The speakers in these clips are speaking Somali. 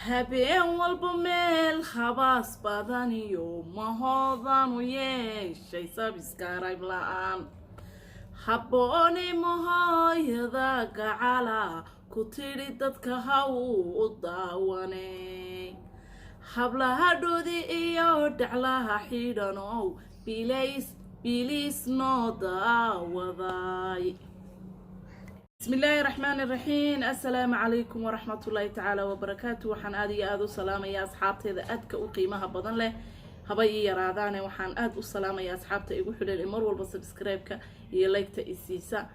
habeen walba meel khabaas badan iyo mahoodan u yeeshay sabskrayb la'aan habboonay mahooyada gacala ku tidhi dadka ha u daawanay hablahadhoodi iyo dhaclaha xidhanow biliis noo daawaday. بسم الله الرحمن الرحيم. السلام عليكم ورحمة الله تعالى وبركاته. وحن آدي آدو سلامة يا أصحابتي إذا أدك وقيمها بدن له هباي يراداني وحن آدو سلامة يا أصحابتي يقول حلو الإمر والبسبسكرايبك يلايك تأسيسا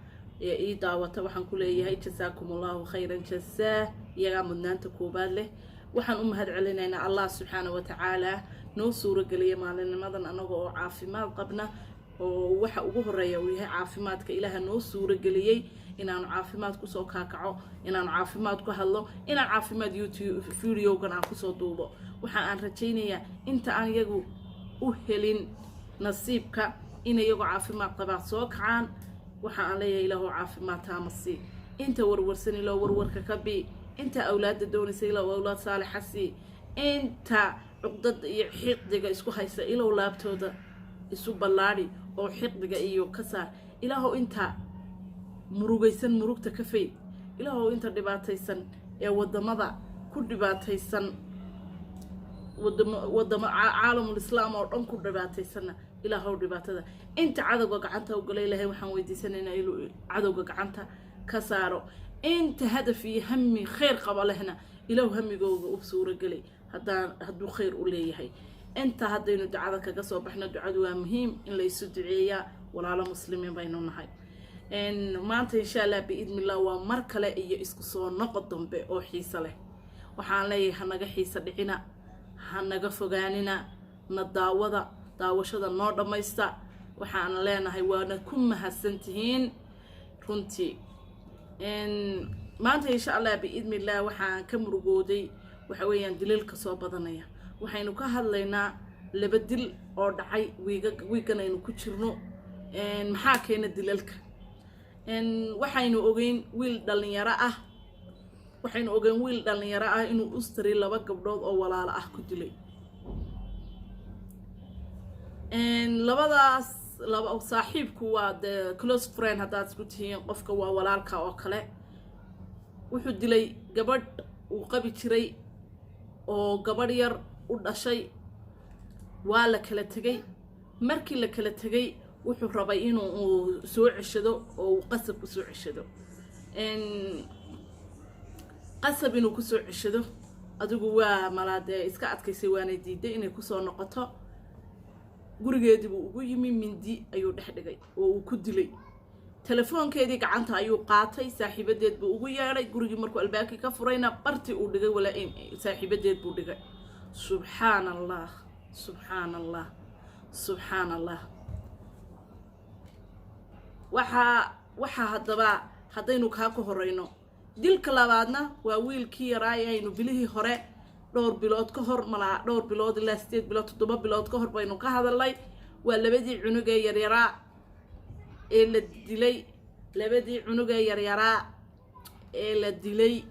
يا دعوة وحن كل هاي جزاكم الله خيرا جزاه يا مدنان تكوبال له وحن هاد علينا الله سبحانه وتعالى نو سورة قلية مالنا مدن أنه عافمات قبنا ووحا ugu horeeya uu yahay caafimaadka Ilaaha noo suura galiyay inaan caafimaad ku soo kaakaco inaan caafimaad ku hadlo inaan caafimaad YouTube video-gan aan ku soo duubo waxa aan rajaynayaa inta aan iyagu u helin nasiibka in iyagu caafimaad qaba soo kacaan waxa aan leeyahay Ilaahu caafimaad taamasi inta warwarsan ilaa warwarka ka bi inta awlaad doonaysa ilaa awlaad saalixasi inta cuqdad iyo xiqdiga isku haysa ilaa laabtooda isu ballaari oo xiqdiga iyo ka saar ilaahu inta murugaysan murugta ka fay ilaahu inta dhibaataysan ee wadamada ku dhibaataysan wadamo caalamul islaam oo dhan ku dhibaataysan ilaahu dhibaatada inta cadawga gacanta u galay ilaahay waxaan weydiisanaynaa inuu cadawga gacanta ka saaro inta hadaf iyo hammi khayr qaba lehna ilaahu hammigooga u suura galay hadduu khayr u leeyahay انت هدينو دعاء كاغا سو بخنا دعاء waa muhiim in la isu duceeyaa walaalo muslimiin baynu nahay maanta insha Allah biidmi Allah waa mar kale iyo isku soo noqod dambe oo xiiso leh waxaan leeyahay hanaga xiiso dhicina hanaga fogaanina na daawashada noo dhamaysta waxaan leenahay waana ku mahadsantihiin runtii maanta insha Allah biidmi Allah waxaan ka murugooday waxa weeyaan dilalka soo badanaya waxaynu ka hadlaynaa laba dil oo dhacay wiigan aynu ku jirno maxaa keena dilalka waxaynu ogeyn wiil dhalinyaro ah inuu ustari laba gabdhood oo walaalo ah ku dilay labadaas saaxiibku waa the close friend haddaad isku tihiin qofka waa walaalka oo kale wuxuu dilay gabadh uu qabi jiray oo gabadh yar u dhashay waa la kala tagay markii la kala tagay wuxuu rabay inuu soo ceshado oo qasab ku soo ceshado qasab inuu ku soo ceshado adigu waa malaade iska adkaysay waana diiday inay ku soo noqoto gurigeedii buu ugu yimi mindi ayuu dhex dhigay oo uu ku dilay telefoonkeedii gacanta ayuu qaatay saaxiibadeed buu ugu yeeray gurigii markuu albaabkii ka furayna barti uu dhigay wala saaxiibadeed buu dhigay سبحان الله سبحان الله سبحان الله waxa hadaynu ka horeyno dilka labaadna waa wiilkii raayaynu bilihii hore dhowr bilood ka hor dhowr bilood ilaa 8 bilood 7 bilood ka hor baynu ka hadalay waa labadii cunug ee yaryaraa ee la dilay labadii cunug ee yaryaraa ee la dilay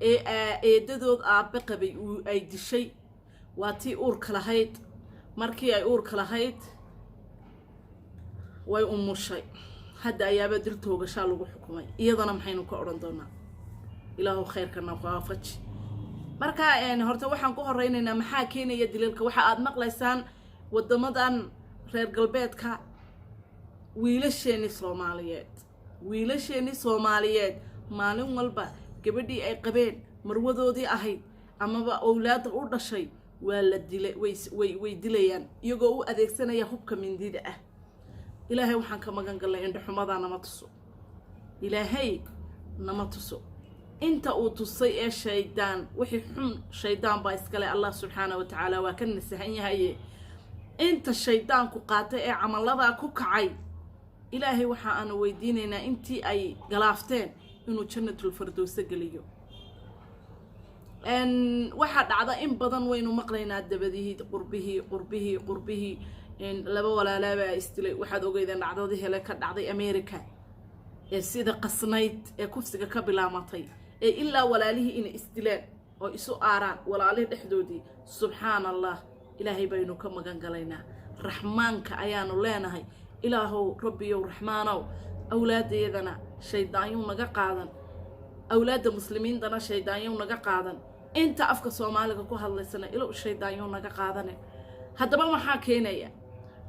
eedadood aabe qabay ay dishay waatii uurka lahayd markii ay uurka lahayd way umushay hadda ayaaba dil toogasha lagu xukumay iyadana maxaynu ka oran doonaa ilaahu khayrkana waafaji marka horta waxaan ku horeynaynaa maxaa keenaya dilalka waxa aad maqlaysaan wadamadan reer galbeedka wiilasheeni Soomaaliyeed maalin walba gabadhii ay qabeen marwadoodii ahayd amaba awlaad u dhashay waa la dilay way dilayaan iyagoo u adeegsanaya hubka mindida ah ilaahay waxaan ka magan galay indho xumada nama tuso ilaahay nama tuso inta uu tusay ee shaydaan wixii xun shaydaan baa iska leh Allah subhanahu wa ta'ala waa kan nasahan yahay inta shaydaanku qaatay ee amalada ku kacay ilaahay waxa aan weydiinaynaa intii ay galaafteen inuu jannatul firdaws galiyo waxa dhacda in badan waynu maqlaynaa dabadii qurbihii laba walaalaaba istilay waxaad ogeydeen dhacdadii hele ka dhacday America ee sida qasnayd ee kufsiga ka bilaamatay ee ilaa walaalihii in istilaan oo isu aaraan walaalihi dhexdoodii subxaanallah ilaahay baynu ka magan galaynaa raxmaanka ayaanu leenahay ilaahow rabbiyow raxmaanow awlaadayadana shaydaanyuu naga qaadan awlaadda muslimiintana shaydaanyuu naga qaadan inta afka soomaaliga ku hadlaysana ilow shaydaanyuu naga qaadane haddaba maxaa keenaya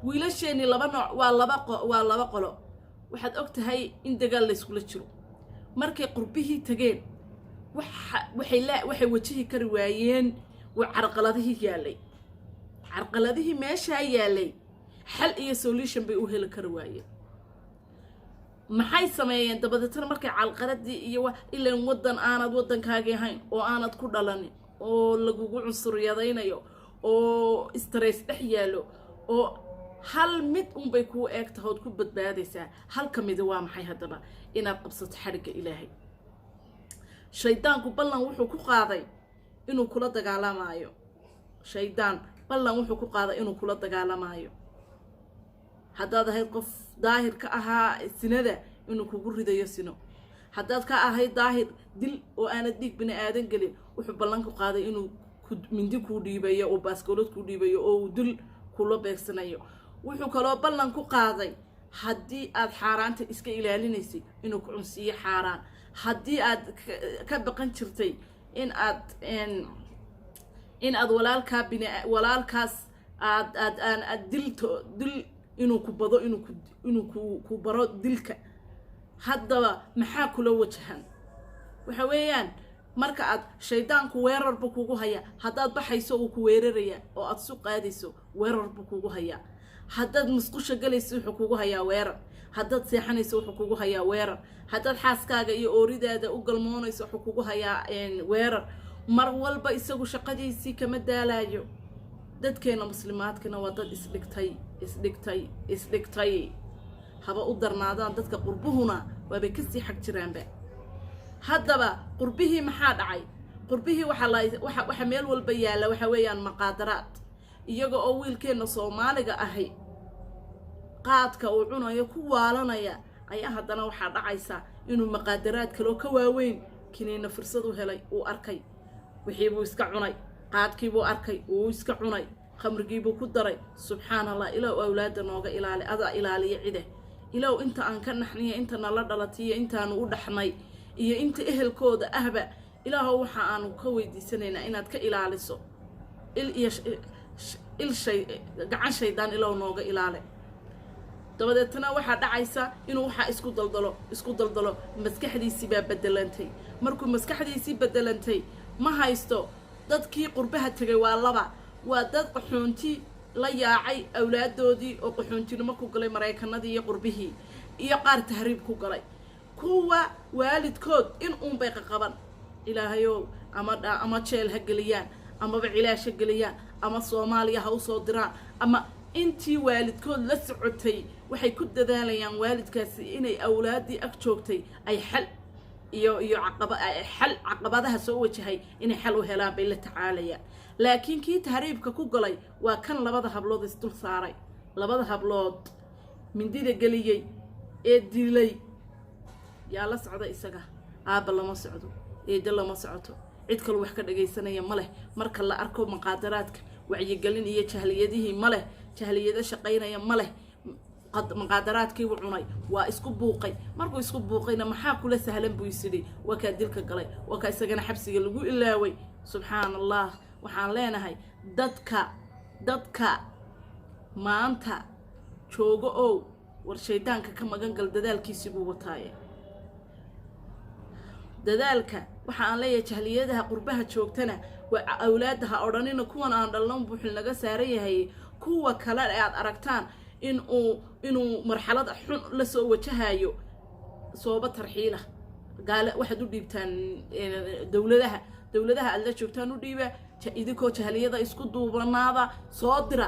wiilasheennii laba nooc waa laba qolo waxaad og tahay in dagaal layskula jiro markay qurbihii tageen waxay wajihi kari waayeen carqaladihii yaallay carqaladihii meeshaa yaallay xal iyo solution bay u heli kari waayeen maxay sameeyeen dabadeetana markay calqaladii iyo ilaan waddan aanad waddankaagii ahayn oo aanad ku dhalanin oo lagugu cunsuryadaynayo oo stress dhex yaallo oo hal mid unbay kuu eegtahood ku badbaadaysaa halka midi waa maxay haddaba inaad qabsato xadhigga ilaahay shaydaanku ballan wuxuu ku qaaday inuu kula dagaalamaayo shaydaan ballan wuxuu ku qaaday inuu kula dagaalamaayo haddaad ahayd qof daahir ka ahaa sinada inuu kugu ridayo sino haddaad ka ahayd daahir dil oo aanad dhiig bini aadan gelin wuxuu ballan ku qaaday inuu mindi kuu dhiibayo oo baaskoolad kuu dhiibayo oo uu dil kula beegsanayo wuxuu kaloo ballan ku qaaday haddii aad xaaraanta iska ilaalinaysay inuu ku cunsiiyo xaaraan haddii aad ka baqan jirtay in aad walaalkaas aad dil inuu ku bado inuu ku baro dilka haddaba maxaa kula wajahan waxa weeyaan marka aad shaydaanku weerarba kugu haya haddaad baxayso uu ku weeraraya oo aad su qaadayso weerarba kugu haya haddaad musqusha galayso wuxuu kugu hayaa weerar haddaad seexanayso wuxuu kugu hayaa weerar haddaad xaaskaaga iyo ooridaada u galmoonayso wuxuu kugu hayaa weerar mar walba isagu shaqadiisii kama daalayo dadkeena muslimaadkana waa dad isdhigtay haba u darnaadaan dadka qurbuhuna waabay kasii xag jiraanba haddaba qurbihii maxaa dhacay qurbihii waxa meel walba yaalla waxa weeyaan maqaadaraad iyaga oo wiilkeenna soomaaliga ahay qaadka uu cunayo ku waalanaya ayaa haddana waxaa dhacaysa inuu maqaadaraad kaloo ka waaweyn kiniina fursad u helay uu arkay wixii buu iska cunay qaadkii buu arkay uu iska cunay khamrigii buu ku daray subxaanallah ilaahu awlaada nooga ilaali adaa ilaaliya cide ilaahu inta aan ka naxniya inta nala dhalatiyo intaanu u dhaxnay iyo inta ehelkooda ahba ilaahu waxa aanu ka weydiisanaynaa inaad ka ilaaliso gacan shaydaan ilaahu nooga ilaali dabadeetana waxaa dhacaysa inuu waxaa isku daldalo maskaxdiisii baa bedelantay markuu maskaxdiisii bedelantay ma haysto dadkii qurbaha tegay waa laba waa dad qaxoonti la yaacay awlaadoodii oo qaxoontinimo ku galay maraykanadii iyo qurbihii iyo qaar tahriib ku galay kuwa waalidkood in uunbay qaqaban ilaahayow ama jeel ha geliyaan amaba cilaash ha geliyaan ama soomaaliya ha u soo diraan ama intii waalidkood la socotay waxay ku dadaalayaan waalidkaasi inay awlaadii ag joogtay ay xal iyo xal caqabadaha soo wajahay inay xal u helaan bay la tacaalayaan laakiin kii tahriibka ku galay waa kan labada hablood isdul saaray labada hablood mindida geliyey ee dilay yaa la socda isaga aabba lama socdo eedo lama socoto cid kale wax ka dhagaysanaya ma leh marka la arko maqaadaraadka wacyigelin iyo jahliyadihii ma leh jahliyada shaqaynaya ma leh maqaadaraadkii uu cunay waa isku buuqay markuu isku buuqayna maxaa kula sahlan buu isidhi waa kaa dilka galay waa kaa isagana xabsiga lagu ilaaway subxaanallah waxaan leenahay dadka maanta joogo ow war shaydaanka ka magan gal dadaalkiisii buu wataaye dadaalka waxaan leeyahay jahliyadaha qurbaha joogtana waa awlaadaha odhanina kuwan aan dhallan buuxin laga saaran yahay kuwa kale aad aragtaan inuu marxalad xun la soo wajahayo sooba tarxiila gaala waxaad u dhiibtaan dawladaha aad la joogtaan u dhiiba idinkoo jahliyada isku duubanaada soo dira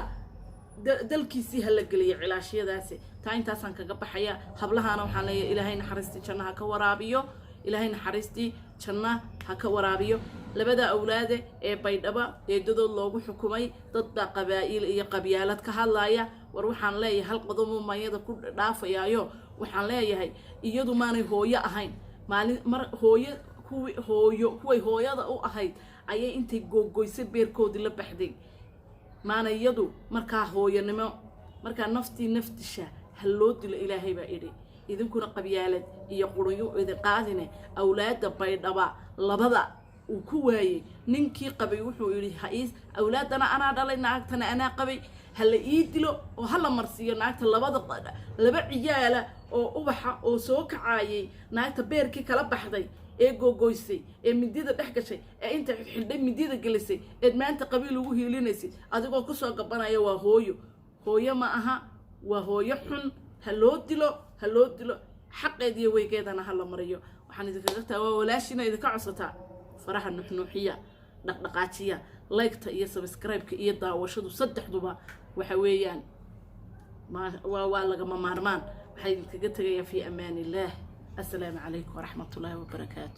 dalkiisii hala geliya cilaashiyadaasi taa intaasaan kaga baxaya hablahaana waxaan leeyahay ilaahay naxariistii janno ha ka waraabiyo ilaahay naxariistii janno ha ka waraabiyo labada awlaade ee baydhaba eedadood loogu xukumay dad baa qabaa'il iyo qabyaalad ka hadlaya war waxaan leeyahay hal qodobo mayada ku dhaafayaayo waxaan leeyahay iyadu maanay hooyo ahayn maalin mar kuway hooyada u ahayd ayay intay googoysay beerkoodii la baxday maana iyadu markaa hooyanimo markaa naftii naftisha hal loo dilo ilaahay baa idhi idinkuna qabyaalad iyo qurunyo idin qaadine awlaada baydhaba labada uu ku waayay ninkii qabay wuxuu yidhi ha'iis awlaadana anaa dhalay naagtana anaa qabay hala ii dilo oo hala marsiiyo naagta laba ciyaala oo ubaxa oo soo kacaayay naagta beerkii kala baxday ee googoysay ee midida dhex gashay ee inta xidhay midida gelisay ee maanta qabiil ugu hiilinaysay adigoo ku soo gabanaya waa hooyo ma aha waa hooyo xun ha loo dilo xaqeediyo weygeedana hala mariyo waxaan idinkaga taa waa walaashina idinka codsataa faraha nuxnuuxiya dhaqdhaqaajiya like-ta iyo subscribe-ka iyo daawashadu saddexduba waxa weeyaan waa lagama maarmaan waxay idinkaga tagayaa fi amaan illaah السلام عليكم ورحمة الله وبركاته.